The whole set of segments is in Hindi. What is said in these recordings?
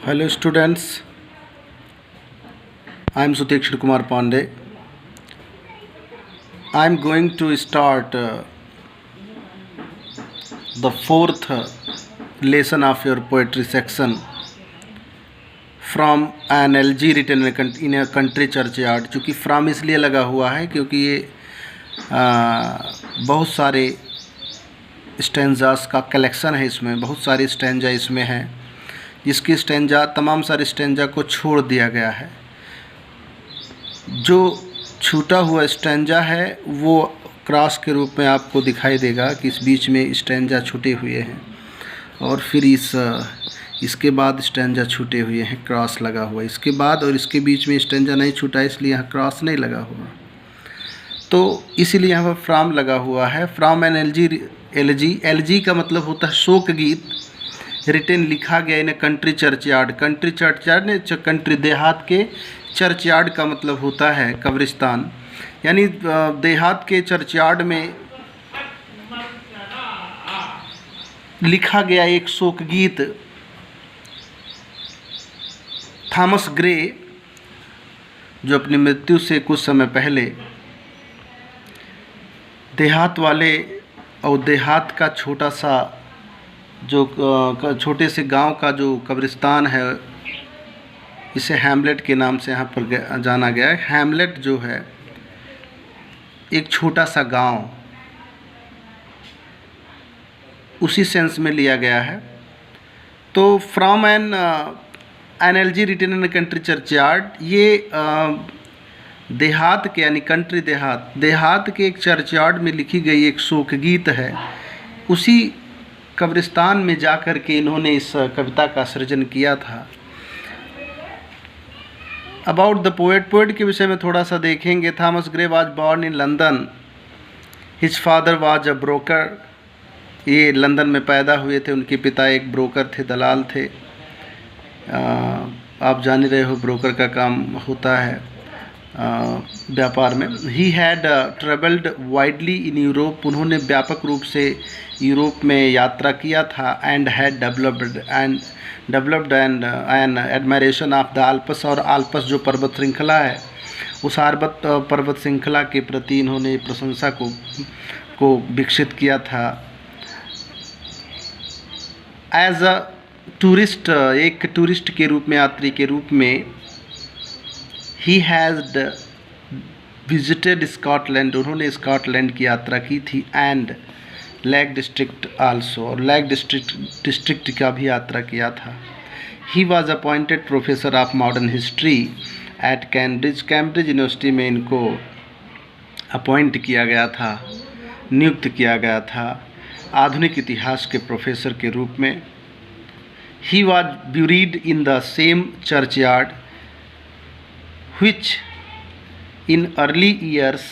Hello students, I am Suteksha Kumar Pandey. I am going to start the fourth lesson of your poetry section from an LG written in a country churchyard. चूँकि फ्रॉम इसलिए लगा हुआ है क्योंकि ये बहुत सारे स्टेंजास का कलेक्शन है, इसमें बहुत सारे स्टेंजा इसमें हैं, जिसकी स्टेंजा तमाम सारे स्टेंजा को छोड़ दिया गया है। जो छूटा हुआ स्टेंजा है वो क्रॉस के रूप में आपको दिखाई देगा कि इस बीच में स्टेंजा छूटे हुए हैं और फिर इसके बाद स्टेंजा छूटे हुए हैं, क्रॉस लगा हुआ है इसके बाद, और इसके बीच में स्टेंजा नहीं छूटा इसलिए यहाँ क्रॉस नहीं लगा हुआ, तो इसीलिए यहाँ पर फ्रॉम लगा हुआ है। फ्रॉम एन एलजी का मतलब होता है शोक गीत, रिटन लिखा गया इन कंट्री चर्चयार्ड। कंट्री चर्चयार्ड ने कंट्री देहात के, चर्चयार्ड का मतलब होता है कब्रिस्तान, यानी देहात के चर्चयार्ड में लिखा गया एक शोक गीत। थॉमस ग्रे जो अपनी मृत्यु से कुछ समय पहले देहात वाले और देहात का छोटा सा जो छोटे से गांव का जो कब्रिस्तान है, इसे हैमलेट के नाम से यहाँ पर जाना गया है। हैमलेट जो है एक छोटा सा गांव, उसी सेंस में लिया गया है। तो from an elegy written in country churchyard, ये देहात के यानी कंट्री देहात के एक चर्चयार्ड में लिखी गई एक शोक गीत है। उसी कब्रिस्तान में जाकर के इन्होंने इस कविता का सृजन किया था। अबाउट द पोएट के विषय में थोड़ा सा देखेंगे। Thomas Gray was born in London, his father was a broker. ये लंदन में पैदा हुए थे, उनके पिता एक ब्रोकर थे, दलाल थे। आप जान ही रहे हो ब्रोकर का काम होता है व्यापार में। He had travelled widely in Europe, उन्होंने व्यापक रूप से यूरोप में यात्रा किया था। And had developed N admiration of the Alps, और आल्प्स जो पर्वत श्रृंखला है, उस पर्वत श्रृंखला के प्रति इन्होंने प्रशंसा को विकसित किया था। एज अ टूरिस्ट, एक टूरिस्ट के रूप में, यात्री के रूप में, ही हैज़ विजिटेड स्कॉटलैंड, उन्होंने स्कॉटलैंड की यात्रा की थी। एंड लेक डिस्ट्रिक्ट आल्सो, और लेक डिस्ट्रिक्ट का भी यात्रा किया था। He was appointed professor of modern history eight Cambridge university में इनको अपॉइंट किया गया था, नियुक्त किया गया था आधुनिक इतिहास के प्रोफेसर के रूप में। He was buried in the same churchyard which in early years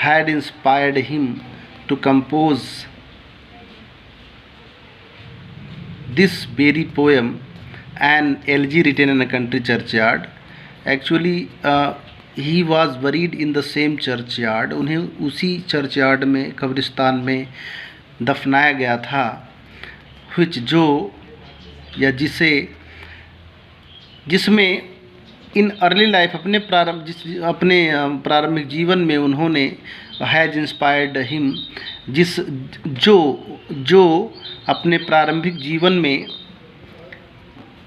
had inspired him to compose this very poem, an elegy written in a country churchyard. Actually he was buried in the same churchyard, उन्हें उसी चर्चयार्ड में, कब्रिस्तान में दफनाया गया था। which जो या जिसमें इन अर्ली लाइफ, अपने प्रारंभिक जीवन में उन्होंने हैज इंस्पायर्ड हिम, जो अपने प्रारंभिक जीवन में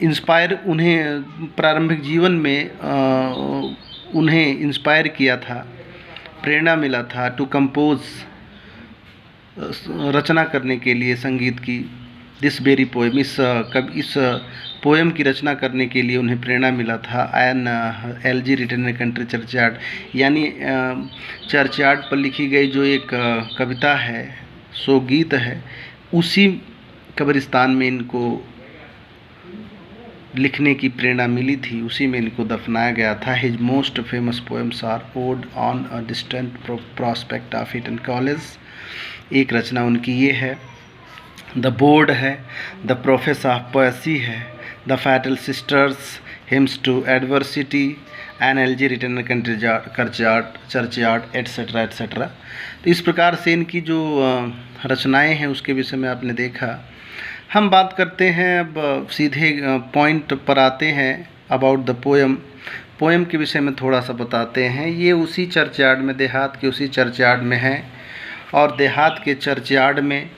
इंस्पायर, प्रारंभिक जीवन में उन्हें इंस्पायर किया था, प्रेरणा मिला था। टू कंपोज, रचना करने के लिए संगीत की। दिस वेरी पोएम, इस पोएम की रचना करने के लिए उन्हें प्रेरणा मिला था। An elegy written in country churchyard, यानी चर्चयार्ड पर लिखी गई जो एक कविता है, सो गीत है, उसी कब्रिस्तान में इनको लिखने की प्रेरणा मिली थी, उसी में इनको दफनाया गया था। His most famous poems are ode on a distant prospect of Eton college, एक रचना उनकी ये है। द बोर्ड है, द प्रोफेस ऑफ पोएसी है, the fatal sisters, hymns to adversity, an elegy written in country churchyard etcetera etcetera. तो इस प्रकार से इनकी जो रचनाएं हैं उसके विषय में आपने देखा। हम बात करते हैं, अब सीधे पॉइंट पर आते हैं। अबाउट द पोएम के विषय में थोड़ा सा बताते हैं। ये उसी चर्चयार्ड में, देहात के उसी चर्चयार्ड में है, और देहात के चर्चयार्ड में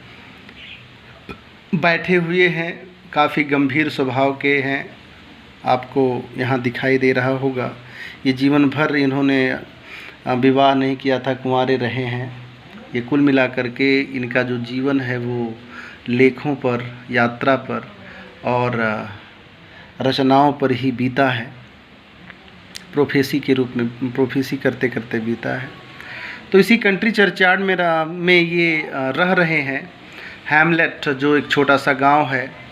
बैठे हुए हैं, काफ़ी गंभीर स्वभाव के हैं, आपको यहाँ दिखाई दे रहा होगा। ये जीवन भर इन्होंने विवाह नहीं किया था, कुंवारे रहे हैं। ये कुल मिलाकर के इनका जो जीवन है वो लेखों पर, यात्रा पर और रचनाओं पर ही बीता है। प्रोफेसी के रूप में, प्रोफेसी करते करते बीता है। तो इसी कंट्री चर्चयार्ड में ये रह रहे हैं। हैमलेट जो एक छोटा सा गांव है,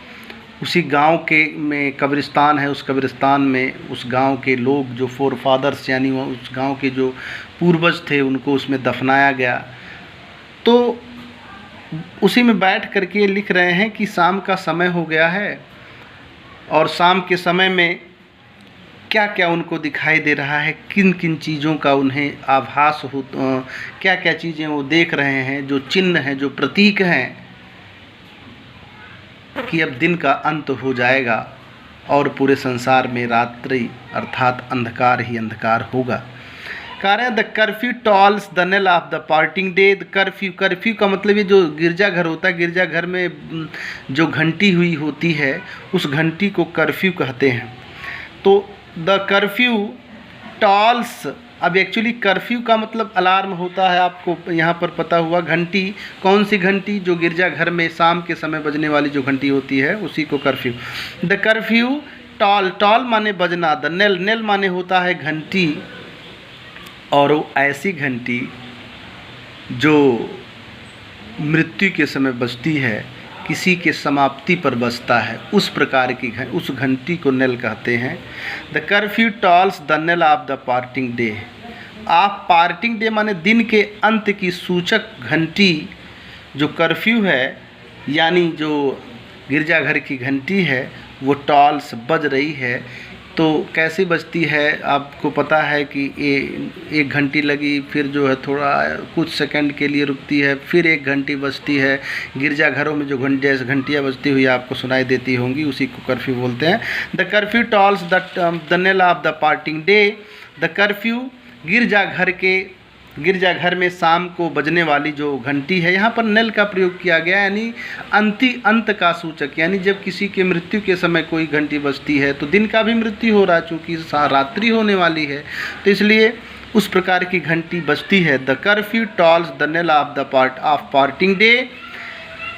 उसी गांव के में कब्रिस्तान है। उस कब्रिस्तान में उस गांव के लोग, जो फोर फादर्स यानी वो उस गांव के जो पूर्वज थे, उनको उसमें दफनाया गया। तो उसी में बैठ करके लिख रहे हैं कि शाम का समय हो गया है, और शाम के समय में क्या क्या उनको दिखाई दे रहा है, किन किन चीज़ों का उन्हें आभास हो, क्या क्या चीज़ें वो देख रहे हैं, जो चिन्ह हैं, जो प्रतीक हैं कि अब दिन का अंत हो जाएगा और पूरे संसार में रात्रि अर्थात अंधकार ही अंधकार होगा। कह रहे हैं the curfew tolls the knell of the parting day. The curfew का मतलब ये जो गिरजाघर होता है, गिरजाघर में जो घंटी हुई होती है, उस घंटी को कर्फ्यू कहते हैं। तो द कर्फ्यू टॉल्स, अब एक्चुअली कर्फ्यू का मतलब अलार्म होता है, आपको यहाँ पर पता हुआ। घंटी, कौन सी घंटी? जो गिरजाघर में शाम के समय बजने वाली जो घंटी होती है, उसी को कर्फ्यू। द कर्फ्यू टॉल माने बजना, द नेल माने होता है घंटी, और वो ऐसी घंटी जो मृत्यु के समय बजती है, किसी के समाप्ति पर बजता है, उस प्रकार की उस घंटी को नेल कहते हैं। The curfew tolls the knell of the parting day. आप पार्टिंग डे माने दिन के अंत की सूचक घंटी, जो कर्फ्यू है यानी जो गिरजाघर की घंटी है, वो टॉल्स बज रही है। तो कैसे बजती है? आपको पता है कि एक घंटी लगी, फिर जो है थोड़ा कुछ सेकंड के लिए रुकती है, फिर एक घंटी बजती है। गिरजाघरों में जो जैसे घंटियाँ बजती हुई आपको सुनाई देती होंगी, उसी को कर्फ्यू बोलते हैं। The curfew tolls the knell of the parting day. The curfew गिरजाघर में शाम को बजने वाली जो घंटी है, यहाँ पर नेल का प्रयोग किया गया, यानी अंत का सूचक। यानी जब किसी के मृत्यु के समय कोई घंटी बजती है तो दिन का भी मृत्यु हो रहा है, चूँकि रात्रि होने वाली है, तो इसलिए उस प्रकार की घंटी बजती है। The curfew tolls the knell of the parting day.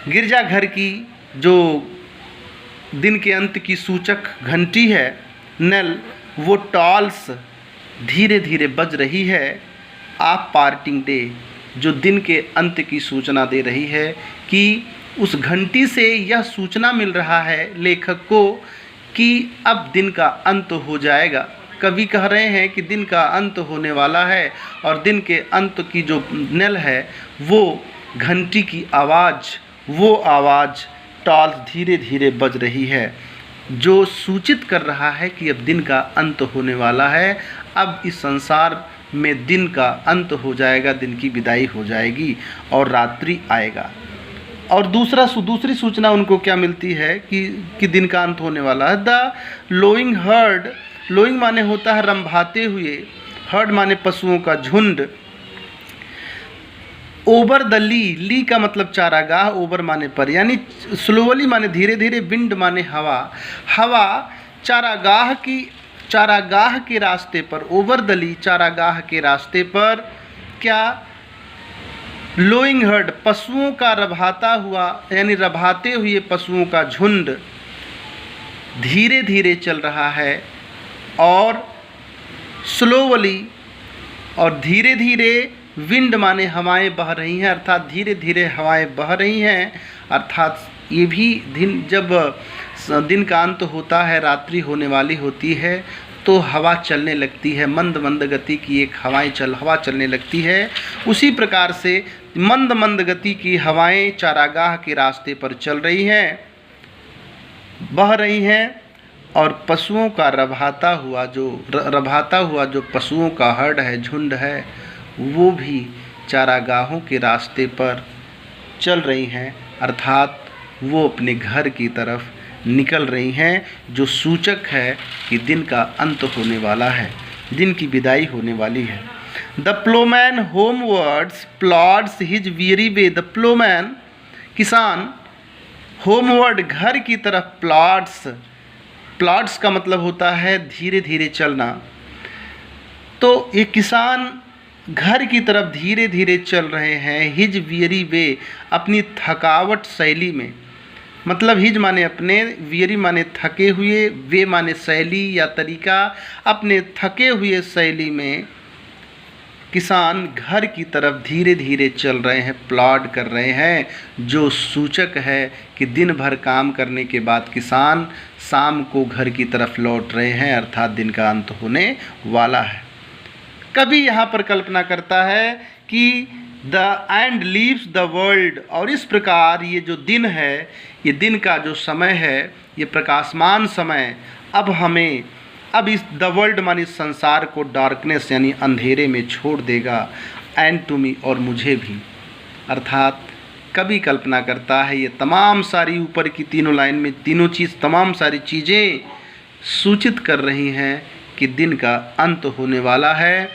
गिरजाघर की जो दिन के अंत की सूचक घंटी है, नेल, वो टॉल्स धीरे धीरे बज रही है। आप पार्टिंग डे, जो दिन के अंत की सूचना दे रही है, कि उस घंटी से यह सूचना मिल रहा है लेखक को कि अब दिन का अंत हो जाएगा। कवि कह रहे हैं कि दिन का अंत होने वाला है, और दिन के अंत की जो नेल है, वो घंटी की आवाज़, वो आवाज़ टॉल्स धीरे धीरे बज रही है, जो सूचित कर रहा है कि अब दिन का अंत होने वाला है। अब इस संसार में दिन का अंत हो जाएगा, दिन की विदाई हो जाएगी और रात्रि आएगा। और दूसरी सूचना उनको क्या मिलती है कि दिन का अंत होने वाला है। द लोइंग हर्ड, लोइंग माने होता है रंभाते हुए, हर्ड माने पशुओं का झुंड। ओवर द ली का मतलब चारागाह, ओवर माने पर, यानी स्लोवली माने धीरे धीरे, विंड माने हवा। हवा चारागाह के रास्ते पर, ओवर द ली चारागाह के रास्ते पर, क्या? लोइंग हर्ड, पशुओं का रभाता हुआ, यानी रभाते हुए पशुओं का झुंड धीरे धीरे चल रहा है, और स्लोवली और धीरे धीरे, विंड माने हवाएं बह रही हैं, अर्थात धीरे धीरे हवाएं बह रही हैं। अर्थात ये भी जब दिन का अंत होता है, रात्रि होने वाली होती है, तो हवा चलने लगती है, मंद मंद गति की एक हवा चलने लगती है। उसी प्रकार से मंद मंद गति की हवाएं चारागाह के रास्ते पर चल रही हैं, बह रही हैं, और पशुओं का रभाता हुआ जो पशुओं का हर्ड है, झुंड है, वो भी चारागाहों के रास्ते पर चल रही हैं। अर्थात वो अपने घर की तरफ निकल रही हैं, जो सूचक है कि दिन का अंत होने वाला है, दिन की विदाई होने वाली है। The ploughman homewards plods his weary way. The ploughman किसान होमवर्ड घर की तरफ प्लॉड्स, प्लॉड्स का मतलब होता है धीरे धीरे चलना। तो ये किसान घर की तरफ धीरे धीरे चल रहे हैं, हिज वीरी वे, अपनी थकावट शैली में। मतलब हिज माने अपने, वीरी माने थके हुए, वे माने शैली या तरीका। अपने थके हुए शैली में किसान घर की तरफ धीरे धीरे चल रहे हैं, प्लॉड कर रहे हैं, जो सूचक है कि दिन भर काम करने के बाद किसान शाम को घर की तरफ लौट रहे हैं, अर्थात दिन का अंत होने वाला है। कभी यहाँ पर कल्पना करता है कि the end leaves the world, और इस प्रकार ये जो दिन है, ये दिन का जो समय है, ये प्रकाशमान समय अब इस द वर्ल्ड मानी संसार को डार्कनेस यानी अंधेरे में छोड़ देगा। एंड टू मी, और मुझे भी। अर्थात कभी कल्पना करता है ये तमाम सारी ऊपर की तीनों लाइन में तीनों चीज़, तमाम सारी चीज़ें सूचित कर रही हैं कि दिन का अंत होने वाला है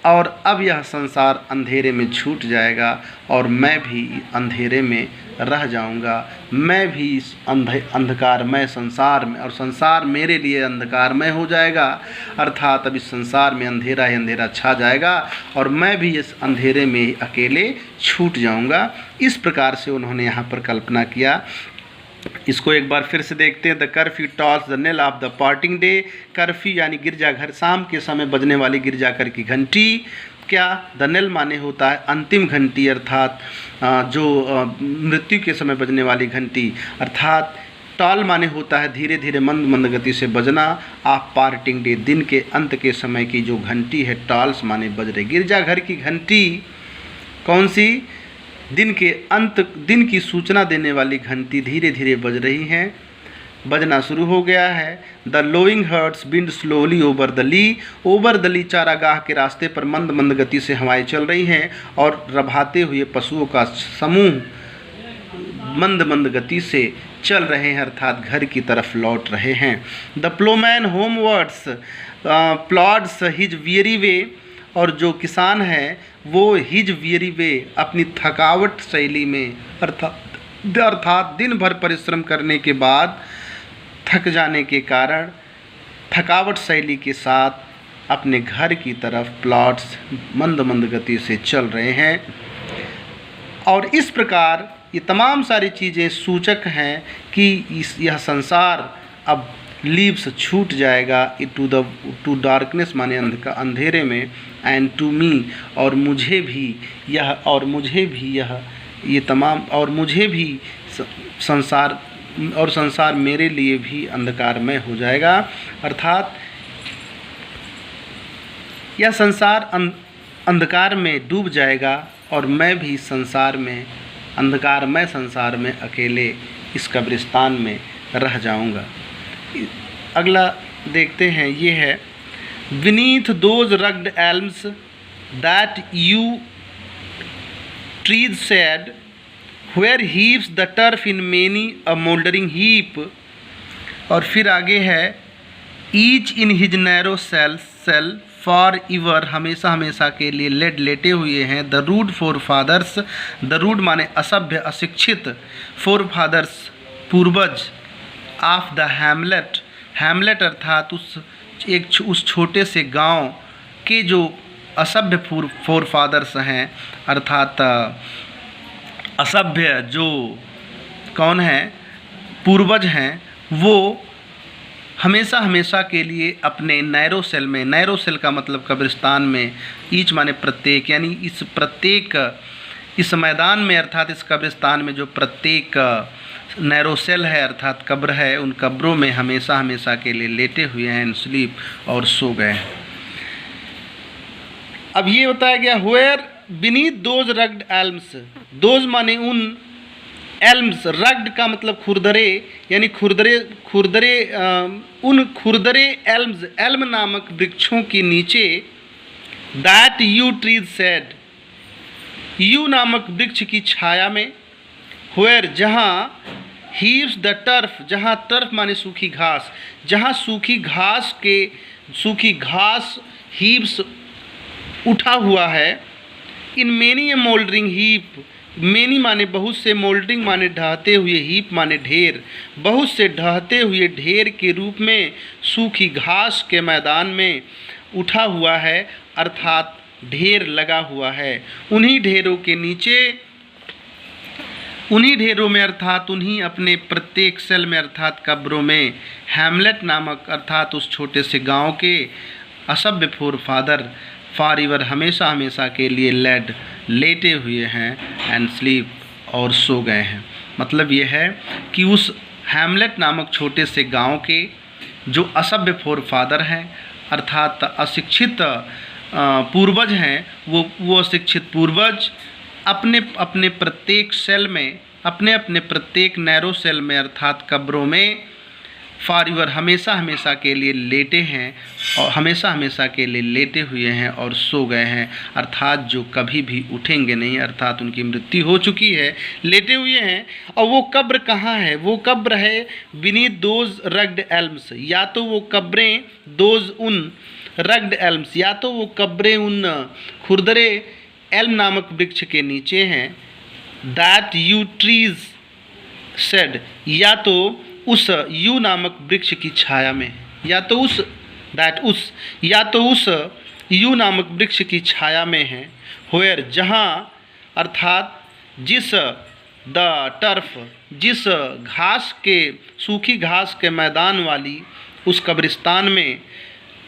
और अब यह संसार अंधेरे में छूट जाएगा और मैं भी अंधेरे में रह जाऊंगा। मैं भी इस अंधकारमय संसार में, और संसार मेरे लिए अंधकारमय हो जाएगा, अर्थात अब इस संसार में अंधेरा ही अंधेरा छा जाएगा और मैं भी इस अंधेरे में ही अकेले छूट जाऊंगा। इस प्रकार से उन्होंने यहाँ पर कल्पना किया। इसको एक बार फिर से देखते हैं। The curfew tolls the knell of the parting day. Curfew यानी गिरजाघर, शाम के समय बजने वाली गिरजाघर की घंटी। क्या? द नेल माने होता है अंतिम घंटी, अर्थात जो मृत्यु के समय बजने वाली घंटी, अर्थात टॉल माने होता है धीरे धीरे मंद मंद गति से बजना। ऑफ पार्टिंग डे, दिन के अंत के समय की जो घंटी है, टॉल्स माने बज रहे। गिरजाघर की घंटी कौन सी? दिन के अंत, दिन की सूचना देने वाली घंटी धीरे धीरे बज रही हैं, बजना शुरू हो गया है। The lowing herds wind slowly over the lea. Over the lea, चारागाह के रास्ते पर मंद मंद गति से हवाएं चल रही हैं और रभाते हुए पशुओं का समूह मंद मंद गति से चल रहे हैं, अर्थात घर की तरफ लौट रहे हैं। The ploughman homewards plods his weary वे, और जो किसान है वो हिज वियरी वे, अपनी थकावट शैली में, अर्थात दिन भर परिश्रम करने के बाद थक जाने के कारण थकावट शैली के साथ अपने घर की तरफ प्लॉट्स मंद मंद गति से चल रहे हैं। और इस प्रकार ये तमाम सारी चीज़ें सूचक हैं कि यह संसार अब लीव्स छूट जाएगा टू डार्कनेस माने अंधेरे में, एंड टू मी, और मुझे भी यह, और मुझे भी यह, ये तमाम, और मुझे भी संसार, और संसार मेरे लिए भी अंधकारमय हो जाएगा, अर्थात यह संसार अंधकार में डूब जाएगा और मैं भी संसार में, अंधकारमय संसार में अकेले इस कब्रिस्तान में रह जाऊंगा। अगला देखते हैं, ये है Beneath those rugged elms that you trees said, where heaps the turf in many a mouldering heap। और फिर आगे है each in his narrow cell for ever, हमेशा हमेशा के लिए लेटे हुए हैं। the rude forefathers, the rude माने असभ्य अशिक्षित, forefathers पूर्वज, of the hamlet, hamlet अर्थात उस छोटे से गांव के जो असभ्य फोरफादर्स हैं, अर्थात असभ्य जो कौन है, पूर्वज हैं, वो हमेशा हमेशा के लिए अपने नैरो सेल में, नैरो सेल का मतलब कब्रिस्तान में, ईच माने प्रत्येक, यानी इस मैदान में, अर्थात इस कब्रिस्तान में जो प्रत्येक नैरो सेल है अर्थात कब्र है, उन कब्रों में हमेशा हमेशा के लिए लेटे हुए हैं, स्लीप, और सो गए हैं। अब ये बताया गया where beneath those rugged elms, those माने उन, एल्म्स, रग्ड का मतलब खुरदरे, यानी खुरदरे उन खुरदरे एल्म्स, एल्म नामक वृक्षों के नीचे, that you trees said, you नामक वृक्ष की छाया में, वेयर जहाँ, हीव्स द टर्फ, जहाँ टर्फ माने सूखी घास, जहाँ सूखी घास हीव्स उठा हुआ है। In many a mouldering heap, many माने बहुत से, मोल्डरिंग माने ढहते हुए, हीप माने ढेर, बहुत से ढहते हुए ढेर के रूप में सूखी घास के मैदान में उठा हुआ है, अर्थात ढेर लगा हुआ है। उन्हीं ढेरों के नीचे, उन्हीं ढेरों में अर्थात उन्हीं अपने प्रत्येक सेल में अर्थात कब्रों में हैमलेट नामक अर्थात उस छोटे से गांव के असभ्य फोरफादर फॉरएवर हमेशा हमेशा के लिए लेटे हुए हैं एंड स्लीप और सो गए हैं। मतलब ये है कि उस हैमलेट नामक छोटे से गांव के जो असभ्य फोरफादर हैं अर्थात अशिक्षित पूर्वज हैं, वो अशिक्षित पूर्वज अपने अपने प्रत्येक सेल में, अपने अपने प्रत्येक नैरो सेल में अर्थात कब्रों में फॉरएवर हमेशा हमेशा के लिए लेटे हैं और हमेशा हमेशा के लिए लेटे हुए हैं और सो गए हैं, अर्थात जो कभी भी उठेंगे नहीं, अर्थात उनकी मृत्यु हो चुकी है, लेटे हुए हैं। और वो कब्र कहाँ है? वो कब्र है बीनीथ दोज रग्ड एल्म्स, या तो वो कब्रें दोज उन रग्ड एल्म्स, या तो वो कब्रें उन खुरदरे एल्म नामक वृक्ष के नीचे हैं, दैट यू ट्रीज सेड, या तो उस यू नामक वृक्ष की छाया में, या तो उस यू नामक वृक्ष की छाया में है। होयर, जहाँ अर्थात जिस द टर्फ, जिस घास के, सूखी घास के मैदान वाली उस कब्रिस्तान में,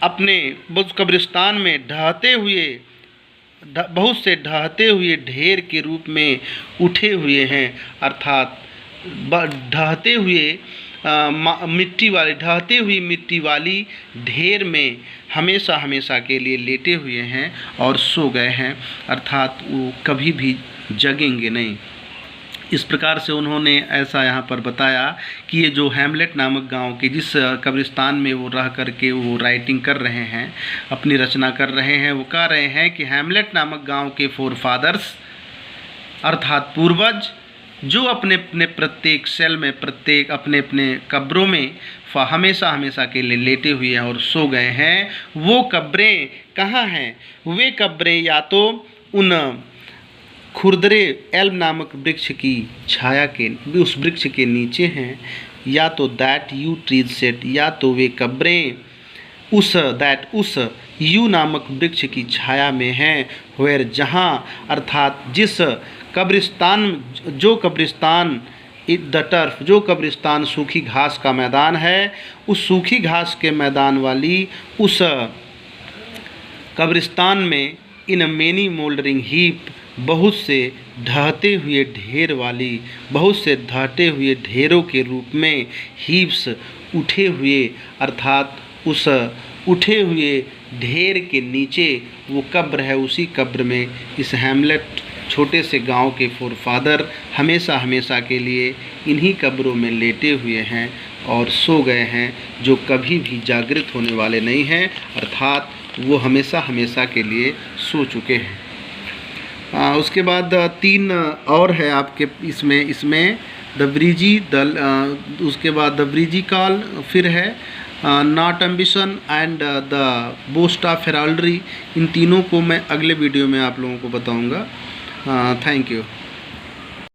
अपने उस कब्रिस्तान में ढहते हुए, बहुत से ढहते हुए ढेर के रूप में उठे हुए हैं, अर्थात ढहते हुए ढहते हुई मिट्टी वाली ढेर में हमेशा हमेशा के लिए लेटे हुए हैं और सो गए हैं, अर्थात वो कभी भी जगेंगे नहीं। इस प्रकार से उन्होंने ऐसा यहाँ पर बताया कि ये जो हैमलेट नामक गांव के जिस कब्रिस्तान में वो रह करके वो राइटिंग कर रहे हैं, अपनी रचना कर रहे हैं, वो कह रहे हैं कि हैमलेट नामक गांव के फोरफादर्स अर्थात पूर्वज जो अपने अपने प्रत्येक सेल में, प्रत्येक अपने अपने कब्रों में हमेशा हमेशा के लिए लेटे हुए हैं और सो गए हैं, वो कब्रें कहाँ हैं? वे कब्रें या तो उन खुरदरे एल्म नामक वृक्ष की छाया के, उस वृक्ष के नीचे हैं, या तो दैट यू ट्रीज सेट, या तो वे कब्रें उस यू नामक वृक्ष की छाया में हैं। वेयर, जहाँ अर्थात जिस कब्रिस्तान, जो कब्रिस्तान द टर्फ, जो कब्रिस्तान सूखी घास का मैदान है, उस सूखी घास के मैदान वाली उस कब्रिस्तान में इन मेनी मोल्डरिंग हीप, बहुत से ढहते हुए ढेर वाली, बहुत से ढहते हुए ढेरों के रूप में हीप्स उठे हुए, अर्थात उस उठे हुए ढेर के नीचे वो कब्र है। उसी कब्र में इस हैमलेट छोटे से गांव के फोरफादर हमेशा हमेशा के लिए इन्हीं कब्रों में लेटे हुए हैं और सो गए हैं, जो कभी भी जागृत होने वाले नहीं हैं, अर्थात वो हमेशा हमेशा के लिए सो चुके हैं। उसके बाद 3 और है आपके इसमें द ब्रीजी उसके बाद द ब्रीजी कॉल, फिर है not ambition and the boast of heraldry. इन तीनों को मैं अगले वीडियो में आप लोगों को बताऊंगा। Thank you.